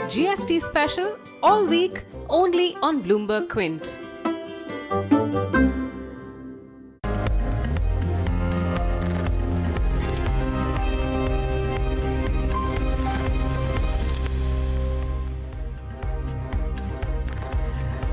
GST special all week only on Bloomberg Quint.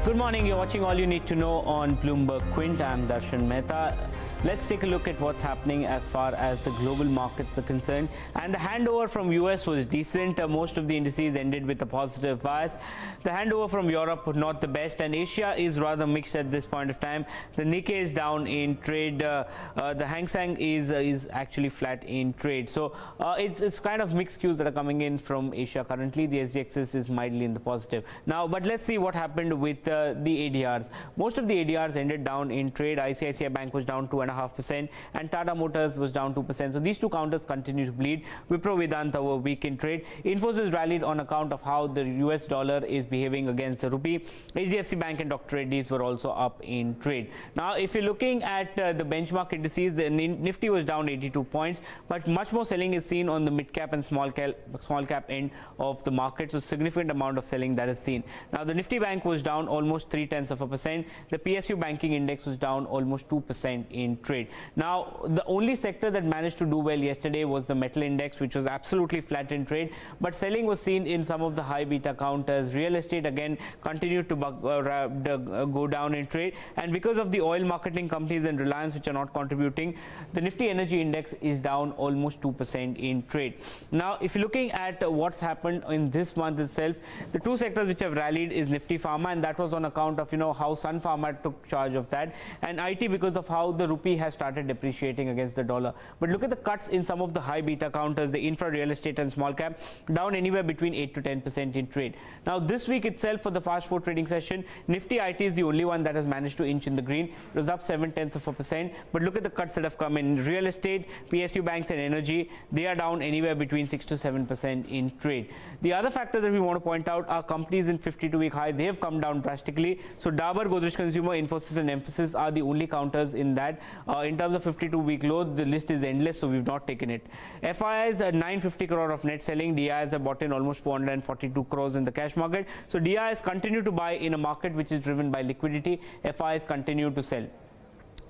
Good morning, you're watching All You Need to Know on Bloomberg Quint. I'm Darshan Mehta. Let's take a look at what's happening as far as the global markets are concerned. And the handover from US was decent. Most of the indices ended with a positive bias. The handover from Europe was not the best, and Asia is rather mixed at this point of time. The Nikkei is down in trade. The Hang Seng is actually flat in trade. So it's kind of mixed cues that are coming in from Asia currently. The SGX is mildly in the positive. Now, but let's see what happened with the ADRs. Most of the ADRs ended down in trade. ICICI Bank was down 2.5%, and Tata Motors was down 2%. So these two counters continue to bleed. Wipro Vedanta were weak in trade. Infosys rallied on account of how the US dollar is behaving against the rupee. HDFC Bank and Dr. Reddy's were also up in trade. Now, if you're looking at the benchmark indices, the Nifty was down 82 points, but much more selling is seen on the mid cap and small cap end of the market. So significant amount of selling that is seen. Now, the Nifty Bank was down almost 0.3%. The PSU banking index was down almost 2% in trade. Now, the only sector that managed to do well yesterday was the metal index, which was absolutely flat in trade, but selling was seen in some of the high beta counters. Real estate again continued to go down in trade, and because of the oil marketing companies and Reliance, which are not contributing, the Nifty energy index is down almost 2% in trade. Now, if you're looking at what's happened in this month itself, the two sectors which have rallied is Nifty Pharma, and that was on account of how Sun Pharma took charge of that, and IT because of how the rupee has started depreciating against the dollar. But look at the cuts in some of the high beta counters, the infra, real estate and small cap, down anywhere between 8 to 10% in trade. Now, this week itself for the fast 4 trading session, Nifty IT is the only one that has managed to inch in the green. It was up 0.7%, but look at the cuts that have come in. Real estate, PSU banks and energy, they are down anywhere between 6 to 7% in trade. The other factor that we want to point out are companies in 52-week high. They have come down drastically. So Dabur, Godrej Consumer, Infosys and Mphasis are the only counters in that. In terms of 52-week low, the list is endless, so we've not taken it. FIIs are 950 crore of net selling. DIs have bought in almost 442 crores in the cash market. So DIs continue to buy in a market which is driven by liquidity. FIIs continue to sell.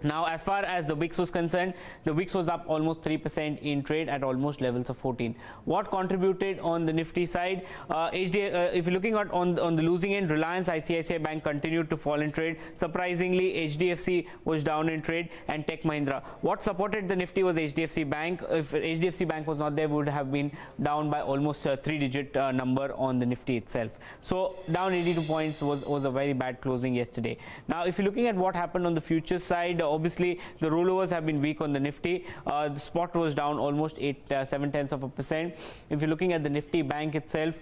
Now, as far as the VIX was concerned, the VIX was up almost 3% in trade at almost levels of 14. What contributed on the Nifty side? If you're looking at on the losing end, Reliance, ICICI Bank continued to fall in trade. Surprisingly, HDFC was down in trade, and Tech Mahindra. What supported the Nifty was HDFC Bank. If HDFC Bank was not there, we would have been down by almost a 3-digit number on the Nifty itself. So down 82 points was a very bad closing yesterday. Now, if you're looking at what happened on the futures side, obviously the rollovers have been weak on the Nifty. The spot was down almost 7/10%. If you're looking at the Nifty Bank itself,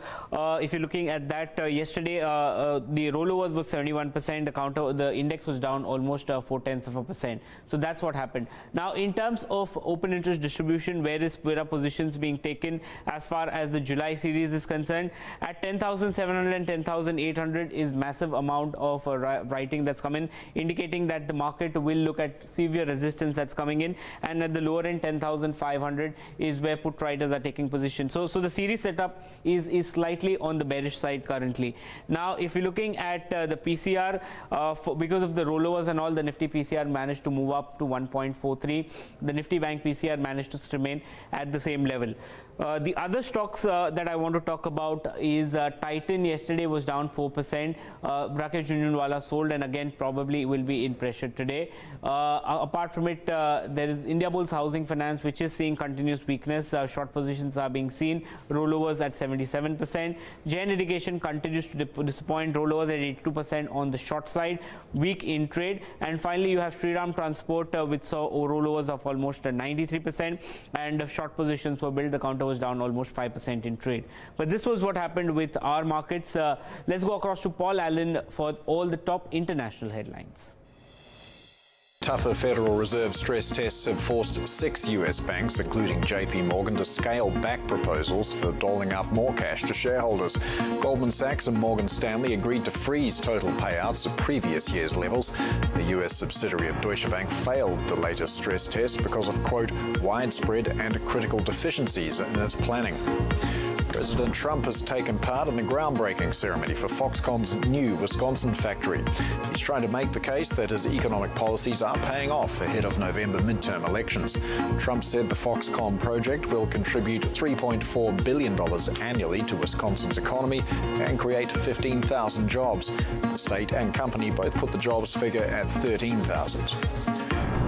if you're looking at that yesterday, the rollovers was 71%. The index was down almost 0.4%. So that's what happened. Now, in terms of open interest distribution, where are positions being taken as far as the July series is concerned? At 10,700 and 10,800 is massive amount of writing that's come in, indicating that the market will look at severe resistance that's coming in, and at the lower end 10,500 is where put writers are taking position. So the series setup is slightly on the bearish side currently. Now, if you're looking at the PCR, because of the rollovers and all, the Nifty PCR managed to move up to 1.43. The Nifty Bank PCR managed to remain at the same level. The other stocks that I want to talk about is Titan. Yesterday was down 4%. Rakesh Jhunjhunwala sold, and again probably will be in pressure today. Apart from it, there is Indiabulls Housing Finance, which is seeing continuous weakness. Short positions are being seen. Rollovers at 77%. Jain Irrigation continues to disappoint. Rollovers at 82% on the short side, weak in trade. And finally, you have Shriram Transport, which saw rollovers of almost 93%, and short positions were built. The counter was down almost 5% in trade. But this was what happened with our markets. Let's go across to Paul Allen for all the top international headlines. Tougher Federal Reserve stress tests have forced 6 US banks, including JP Morgan, to scale back proposals for doling out more cash to shareholders. Goldman Sachs and Morgan Stanley agreed to freeze total payouts at previous year's levels. The US subsidiary of Deutsche Bank failed the latest stress test because of, quote, widespread and critical deficiencies in its planning. President Trump has taken part in the groundbreaking ceremony for Foxconn's new Wisconsin factory. He's trying to make the case that his economic policies are paying off ahead of November midterm elections. Trump said the Foxconn project will contribute $3.4 billion annually to Wisconsin's economy and create 15,000 jobs. The state and company both put the jobs figure at 13,000.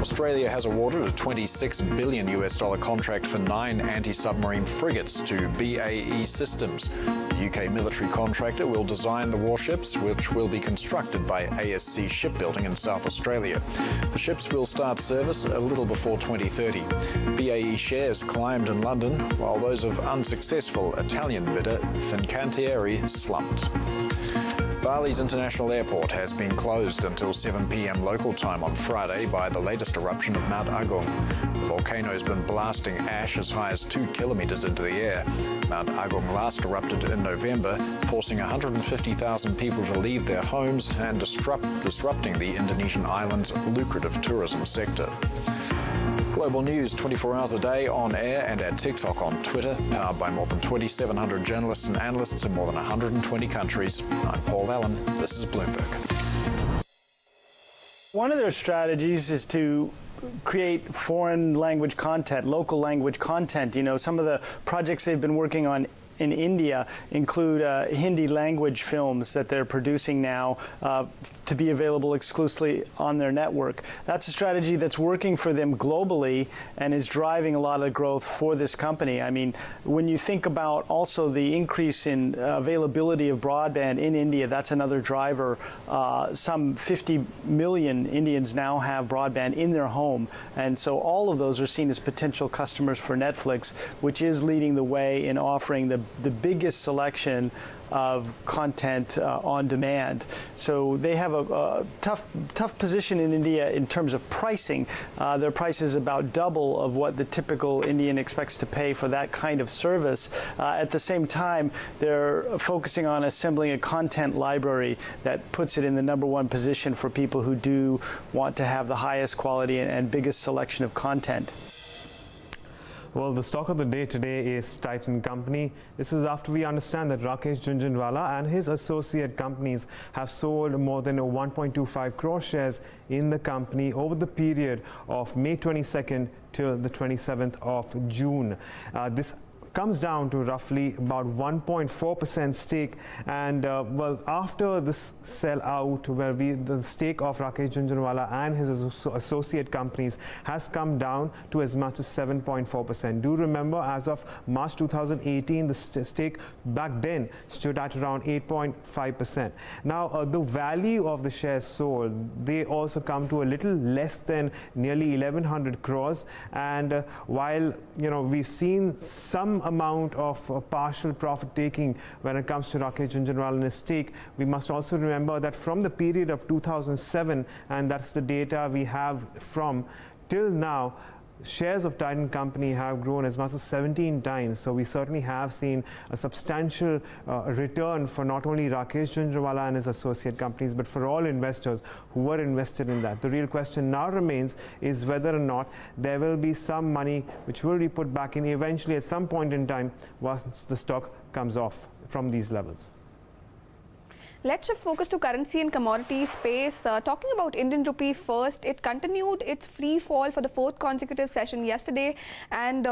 Australia has awarded a $26 billion contract for 9 anti-submarine frigates to BAE Systems. The UK military contractor will design the warships, which will be constructed by ASC Shipbuilding in South Australia. The ships will start service a little before 2030. BAE shares climbed in London, while those of unsuccessful Italian bidder Fincantieri slumped. Bali's international airport has been closed until 7 p.m. local time on Friday by the latest eruption of Mount Agung. The volcano has been blasting ash as high as 2 kilometres into the air. Mount Agung last erupted in November, forcing 150,000 people to leave their homes and disrupting the Indonesian island's lucrative tourism sector. Global news 24 hours a day on air and at TikTok on Twitter, powered by more than 2,700 journalists and analysts in more than 120 countries. I'm Paul Allen. This is Bloomberg. One of their strategies is to create foreign language content, local language content. You know, some of the projects they've been working on in India include Hindi language films that they're producing now to be available exclusively on their network. That's a strategy that's working for them globally and is driving a lot of growth for this company. I mean, when you think about also the increase in availability of broadband in India, that's another driver. Some 50 million Indians now have broadband in their home, and so all of those are seen as potential customers for Netflix, which is leading the way in offering the biggest selection of content on demand. So they have a tough position in India in terms of pricing. Their price is about double of what the typical Indian expects to pay for that kind of service. At the same time, they're focusing on assembling a content library that puts it in the #1 position for people who do want to have the highest quality and biggest selection of content. Well, the stock of the day today is Titan Company. This is after we understand that Rakesh Jhunjhunwala and his associate companies have sold more than 1.25 crore shares in the company over the period of May 22nd till the 27th of June. This comes down to roughly about 1.4% stake, and well, after this sell out where the stake of Rakesh Jhunjhunwala and his associate companies has come down to as much as 7.4%. Do remember, as of March 2018, the stake back then stood at around 8.5%. Now the value of the shares sold, they also come to a little less than nearly 1100 crores, and while we've seen some amount of partial profit taking when it comes to Rakesh Jhunjhunwala and his stake, we must also remember that from the period of 2007, and that's the data we have from till now, shares of Titan Company have grown as much as 17 times. So we certainly have seen a substantial return for not only Rakesh Jhunjhunwala and his associate companies, but for all investors who were invested in that. The real question now remains is whether or not there will be some money which will be put back in eventually at some point in time once the stock comes off from these levels. Let's shift focus to currency and commodity space. Talking about Indian rupee first, it continued its free fall for the 4th consecutive session yesterday, and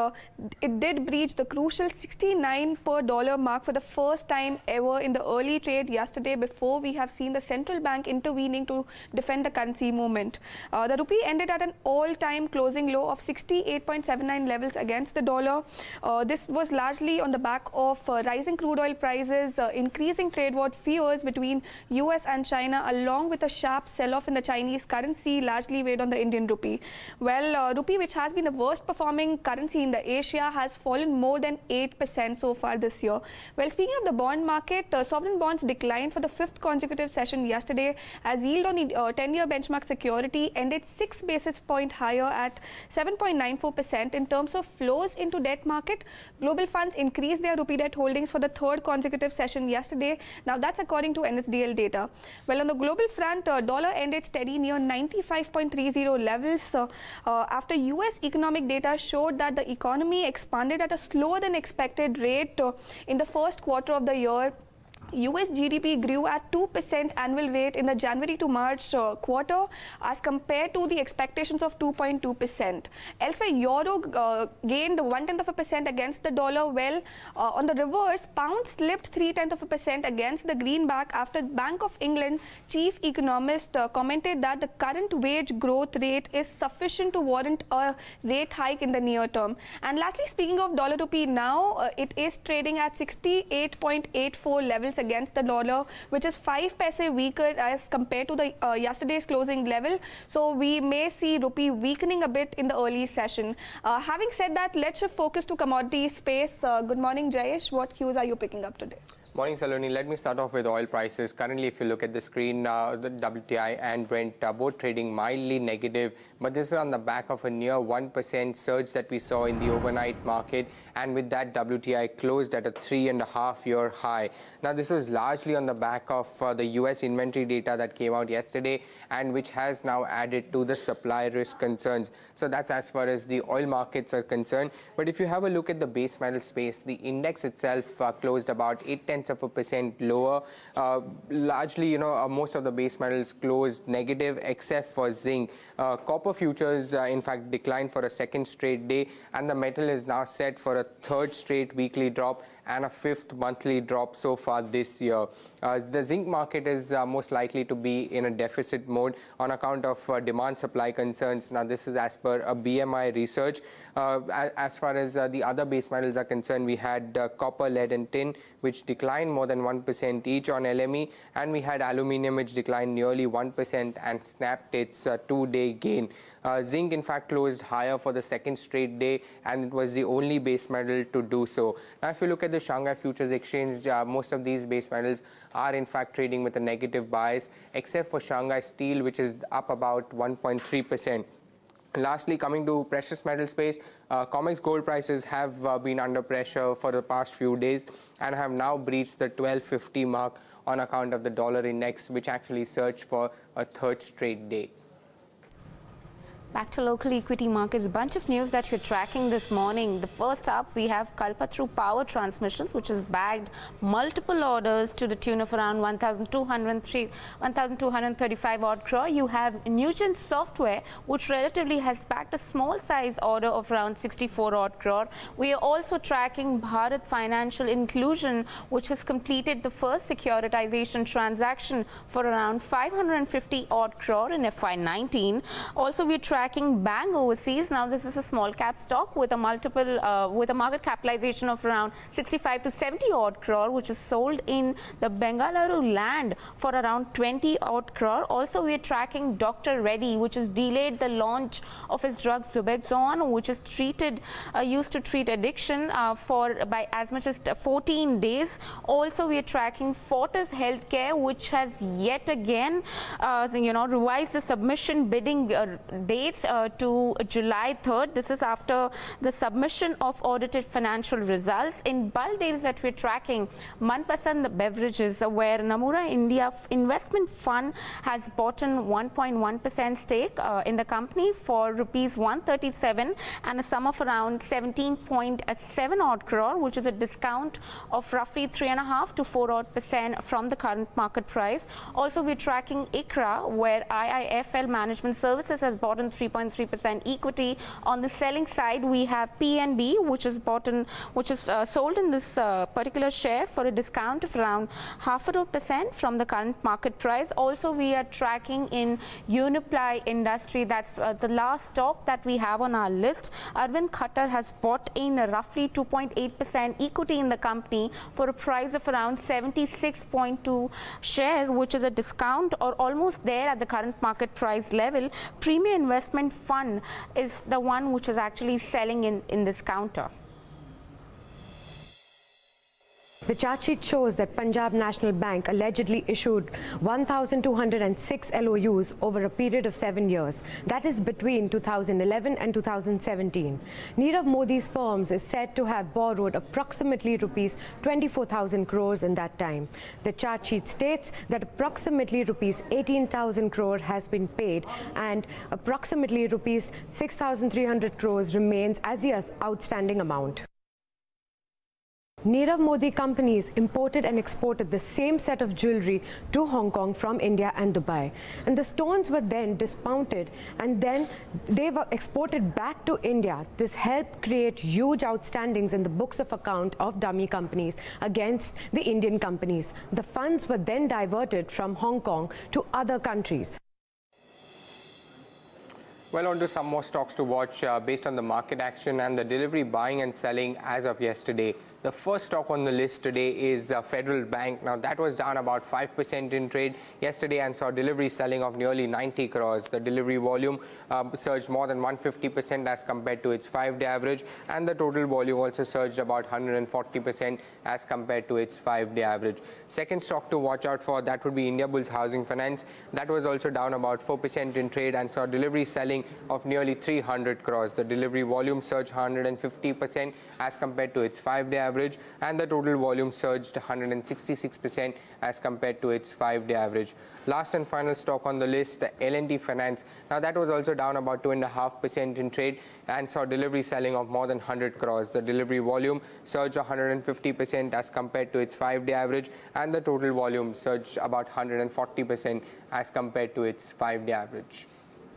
it did breach the crucial 69 per dollar mark for the first time ever in the early trade yesterday, before we have seen the central bank intervening to defend the currency movement. The rupee ended at an all-time closing low of 68.79 levels against the dollar. This was largely on the back of rising crude oil prices, increasing trade war fears between US and China, along with a sharp sell-off in the Chinese currency, largely weighed on the Indian rupee. Well, rupee, which has been the worst performing currency in the Asia, has fallen more than 8% so far this year. Well, speaking of the bond market, sovereign bonds declined for the 5th consecutive session yesterday, as yield on the 10-year benchmark security ended 6 basis points higher at 7.94%. In terms of flows into debt market, global funds increased their rupee debt holdings for the 3rd consecutive session yesterday. Now, that's according to NSDL data. Well, on the global front, dollar ended steady near 95.30 levels after US economic data showed that the economy expanded at a slower than expected rate in the first quarter of the year. US GDP grew at 2% annual rate in the January to March quarter as compared to the expectations of 2.2%. Elsewhere, euro gained 0.1% against the dollar. Well, on the reverse, pound slipped 0.3% against the greenback after Bank of England chief economist commented that the current wage growth rate is sufficient to warrant a rate hike in the near term. And lastly, speaking of dollar rupee now, it is trading at 68.84 levels against the dollar, which is 5 paise weaker as compared to the yesterday's closing level. So we may see rupee weakening a bit in the early session. Having said that, let's shift focus to commodity space. Good morning, Jayesh. What cues are you picking up today? Morning, Saloni. Let me start off with oil prices. Currently, if you look at the screen, the WTI and Brent both trading mildly negative, but this is on the back of a near 1% surge that we saw in the overnight market, and with that, WTI closed at a 3.5-year high. Now, this was largely on the back of the US inventory data that came out yesterday, and which has now added to the supply risk concerns. So that's as far as the oil markets are concerned. But if you have a look at the base metal space, the index itself closed about 0.8% lower. Largely, most of the base metals closed negative except for zinc. Copper futures, in fact, declined for a second straight day, and the metal is now set for a third straight weekly drop and a 5th monthly drop so far this year. The zinc market is most likely to be in a deficit mode on account of demand-supply concerns. Now, this is as per a BMI research. As far as the other base metals are concerned, we had copper, lead and tin, which declined more than 1% each on LME, and we had aluminium, which declined nearly 1% and snapped its 2-day gain. Zinc, in fact, closed higher for the second straight day, and it was the only base metal to do so. Now, if you look at the Shanghai Futures Exchange, most of these base metals are, in fact, trading with a negative bias, except for Shanghai Steel, which is up about 1.3%. Lastly, coming to precious metal space, COMEX gold prices have been under pressure for the past few days and have now breached the 1250 mark on account of the dollar index, which actually surged for a third straight day. Back to local equity markets, bunch of news that we're tracking this morning. The first up, we have Kalpataru Power Transmissions, which has bagged multiple orders to the tune of around 1,235 odd crore. You have Nugent Software, which relatively has bagged a small size order of around 64 odd crore. We are also tracking Bharat Financial Inclusion, which has completed the first securitization transaction for around 550 odd crore in FY19. Also, we're tracking Bang Overseas. Now, this is a small cap stock with a market capitalization of around 65 to 70 odd crore, which is sold in the Bengaluru land for around 20 odd crore. Also, we are tracking Dr. Reddy, which has delayed the launch of his drug Zubexon, which is used to treat addiction by as much as 14 days. Also, we are tracking Fortis Healthcare, which has yet again revised the submission bidding date to July 3rd. This is after the submission of audited financial results. In bulk deals that we're tracking, Manpasand Beverages, where Nomura India Investment Fund has bought in 1.1% stake in the company for rupees 137 and a sum of around 17.7 odd crore, which is a discount of roughly 3.5 to 4 odd % from the current market price. Also, we're tracking ICRA, where IIFL Management Services has bought in 3.3% equity. On the selling side, we have PNB, which is sold in this particular share for a discount of around 0.5% from the current market price. Also, we are tracking in Uniply Industry. That's the last stock that we have on our list. Arvind Khattar has bought in a roughly 2.8% equity in the company for a price of around 76.2 share, which is a discount or almost there at the current market price level. Premier Investment Fund is the one which is actually selling in this counter. The charge sheet shows that Punjab National Bank allegedly issued 1,206 LOUs over a period of 7 years. That is between 2011 and 2017. Nirav Modi's firms is said to have borrowed approximately rupees 24,000 crores in that time. The charge sheet states that approximately rupees 18,000 crore has been paid and approximately rupees 6,300 crores remains as the outstanding amount. Nirav Modi companies imported and exported the same set of jewelry to Hong Kong from India and Dubai. And the stones were then dismounted and then they were exported back to India. This helped create huge outstandings in the books of account of dummy companies against the Indian companies. The funds were then diverted from Hong Kong to other countries. Well, on to some more stocks to watch based on the market action and the delivery buying and selling as of yesterday. The first stock on the list today is Federal Bank. Now, that was down about 5% in trade yesterday and saw delivery selling of nearly 90 crores. The delivery volume surged more than 150% as compared to its 5-day average, and the total volume also surged about 140% as compared to its 5-day average. Second stock to watch out for, that would be Indiabulls Housing Finance. That was also down about 4% in trade and saw delivery selling of nearly 300 crores. The delivery volume surged 150% as compared to its 5-day average, and the total volume surged 166% as compared to its 5-day average. Last and final stock on the list, L&T Finance. Now, that was also down about 2.5% in trade and saw delivery selling of more than 100 crores. The delivery volume surged 150% as compared to its 5-day average, and the total volume surged about 140% as compared to its 5-day average.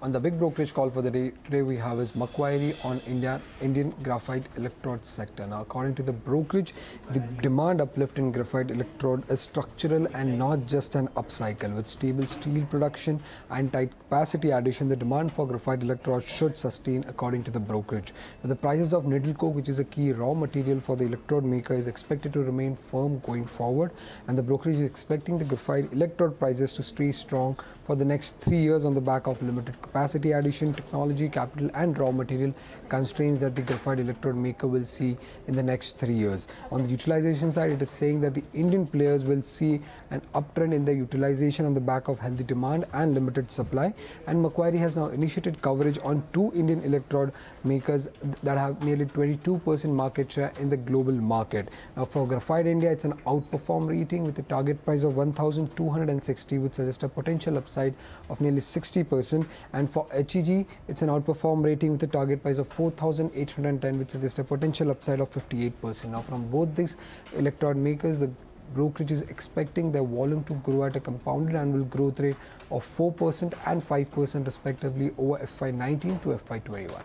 On the big brokerage call for the day, today we have is Macquarie on Indian graphite electrode sector. Now, according to the brokerage, the demand uplift in graphite electrode is structural and not just an upcycle. With stable steel production and tight capacity addition, the demand for graphite electrode should sustain, according to the brokerage. Now, the prices of needle coke, which is a key raw material for the electrode maker, is expected to remain firm going forward, and the brokerage is expecting the graphite electrode prices to stay strong for the next 3 years on the back of limited capacity addition, technology, capital and raw material constraints that the graphite electrode maker will see in the next 3 years. On the utilization side, it is saying that the Indian players will see an uptrend in their utilization on the back of healthy demand and limited supply, and Macquarie has now initiated coverage on 2 Indian electrode makers that have nearly 22% market share in the global market. Now, for Graphite India, it's an outperform rating with a target price of 1,260, which suggests a potential upside of nearly 60%, and for HEG, it's an outperform rating with a target price of 4,810, which suggests a potential upside of 58%. Now, from both these electrode makers, the brokerage is expecting their volume to grow at a compounded annual growth rate of 4% and 5% respectively over FY19 to FY21.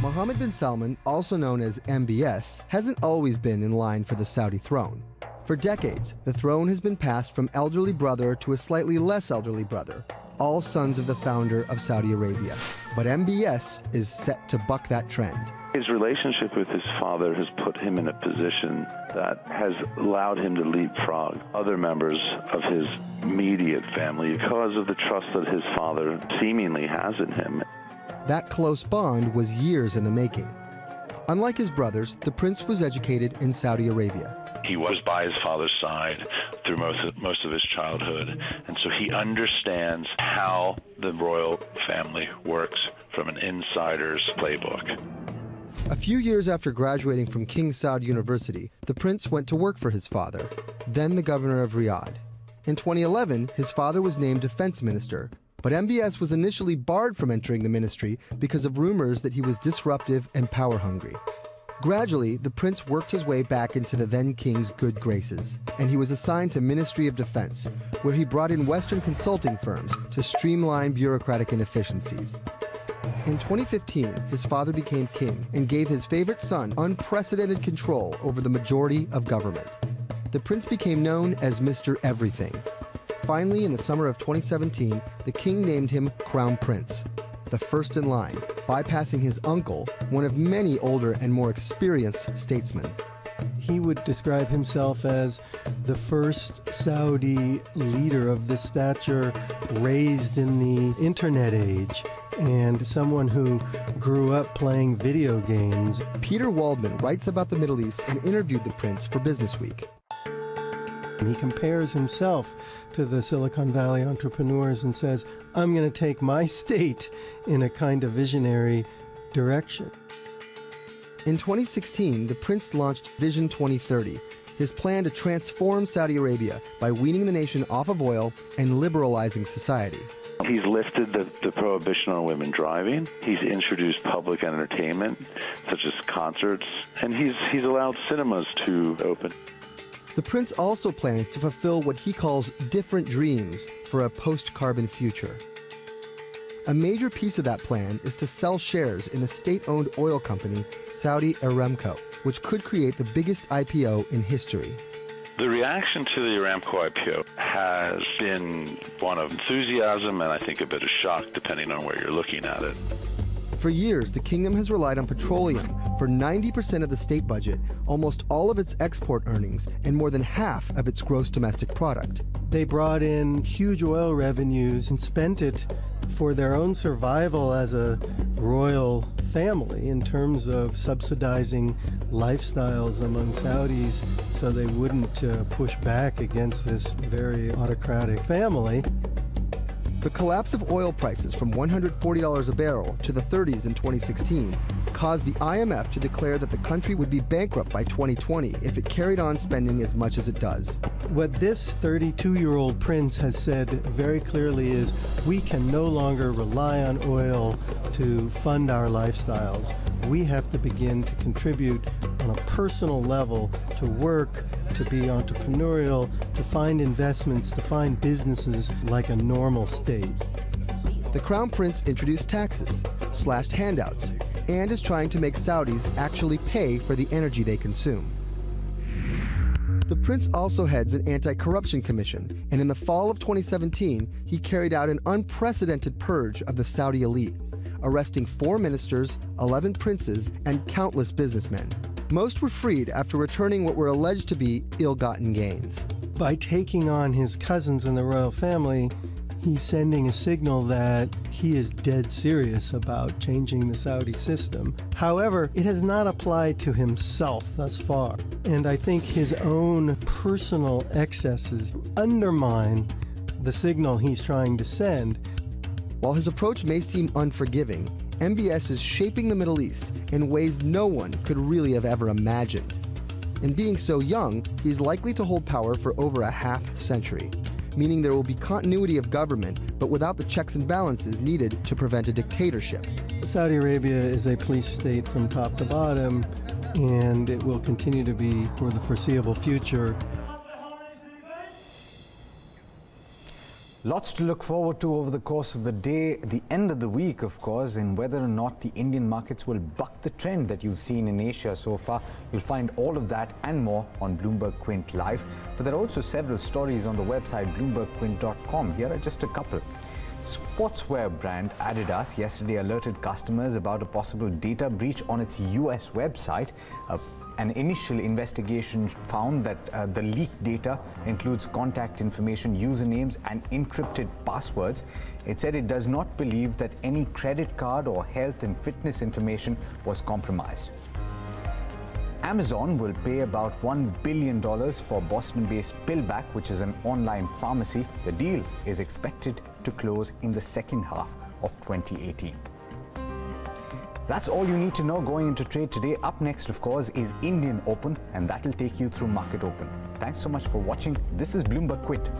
Mohammed bin Salman, also known as MBS, hasn't always been in line for the Saudi throne. For decades, the throne has been passed from elderly brother to a slightly less elderly brother, all sons of the founder of Saudi Arabia. But MBS is set to buck that trend. His relationship with his father has put him in a position that has allowed him to leapfrog other members of his immediate family because of the trust that his father seemingly has in him. That close bond was years in the making. Unlike his brothers, the prince was educated in Saudi Arabia. He was by his father's side through most of his childhood, and so he understands how the royal family works from an insider's playbook. A few years after graduating from King Saud University, the prince went to work for his father, then the governor of Riyadh. In 2011, his father was named defense minister, but MBS was initially barred from entering the ministry because of rumors that he was disruptive and power-hungry. Gradually, the prince worked his way back into the then king's good graces, and he was assigned to Ministry of Defense, where he brought in Western consulting firms to streamline bureaucratic inefficiencies. In 2015, his father became king and gave his favorite son unprecedented control over the majority of government. The prince became known as Mr. Everything. Finally, in the summer of 2017, the king named him Crown Prince, the first in line, bypassing his uncle, one of many older and more experienced statesmen. He would describe himself as the first Saudi leader of this stature raised in the internet age. and someone who grew up playing video games. Peter Waldman writes about the Middle East and interviewed the prince for Business Week. He compares himself to the Silicon Valley entrepreneurs and says, I'm going to take my state in a kind of visionary direction. In 2016, the prince launched Vision 2030, his plan to transform Saudi Arabia by weaning the nation off of oil and liberalizing society. He's lifted the prohibition on women driving. He's introduced public entertainment, such as concerts, and he's allowed cinemas to open. The prince also plans to fulfill what he calls different dreams for a post-carbon future. A major piece of that plan is to sell shares in the state-owned oil company, Saudi Aramco, which could create the biggest IPO in history. The reaction to the Aramco IPO has been one of enthusiasm and I think a bit of shock, depending on where you're looking at it. For years, the kingdom has relied on petroleum for 90% of the state budget, almost all of its export earnings, and more than half of its gross domestic product. They brought in huge oil revenues and spent it for their own survival as a royal family in terms of subsidizing lifestyles among Saudis so they wouldn't push back against this very autocratic family. The collapse of oil prices from $140 a barrel to the 30s in 2016 caused the IMF to declare that the country would be bankrupt by 2020 if it carried on spending as much as it does. What this 32-year-old prince has said very clearly is we can no longer rely on oil to fund our lifestyles. We have to begin to contribute on a personal level to work, to be entrepreneurial, to find investments, to find businesses like a normal state. The Crown Prince introduced taxes, slashed handouts, and is trying to make Saudis actually pay for the energy they consume. The prince also heads an anti-corruption commission, and in the fall of 2017, he carried out an unprecedented purge of the Saudi elite, arresting 4 ministers, 11 princes, and countless businessmen. Most were freed after returning what were alleged to be ill-gotten gains. By taking on his cousins in the royal family, he's sending a signal that he is dead serious about changing the Saudi system. However, it has not applied to himself thus far. And I think his own personal excesses undermine the signal he's trying to send. While his approach may seem unforgiving, MBS is shaping the Middle East in ways no one could really have ever imagined. And being so young, he's likely to hold power for over a half-century, meaning there will be continuity of government, but without the checks and balances needed to prevent a dictatorship. Saudi Arabia is a police state from top to bottom, and it will continue to be for the foreseeable future. Lots to look forward to over the course of the day, the end of the week, of course, and whether or not the Indian markets will buck the trend that you've seen in Asia so far. You'll find all of that and more on Bloomberg Quint Live. But there are also several stories on the website bloombergquint.com. Here are just a couple. Sportswear brand Adidas yesterday alerted customers about a possible data breach on its US website. An initial investigation found that the leaked data includes contact information, usernames, and encrypted passwords. It said it does not believe that any credit card or health and fitness information was compromised. Amazon will pay about $1 billion for Boston-based Pillback, which is an online pharmacy. The deal is expected to close in the second half of 2018. That's all you need to know going into trade today. Up next, of course, is Indian Open, and that will take you through Market Open. Thanks so much for watching. This is Bloomberg Quint.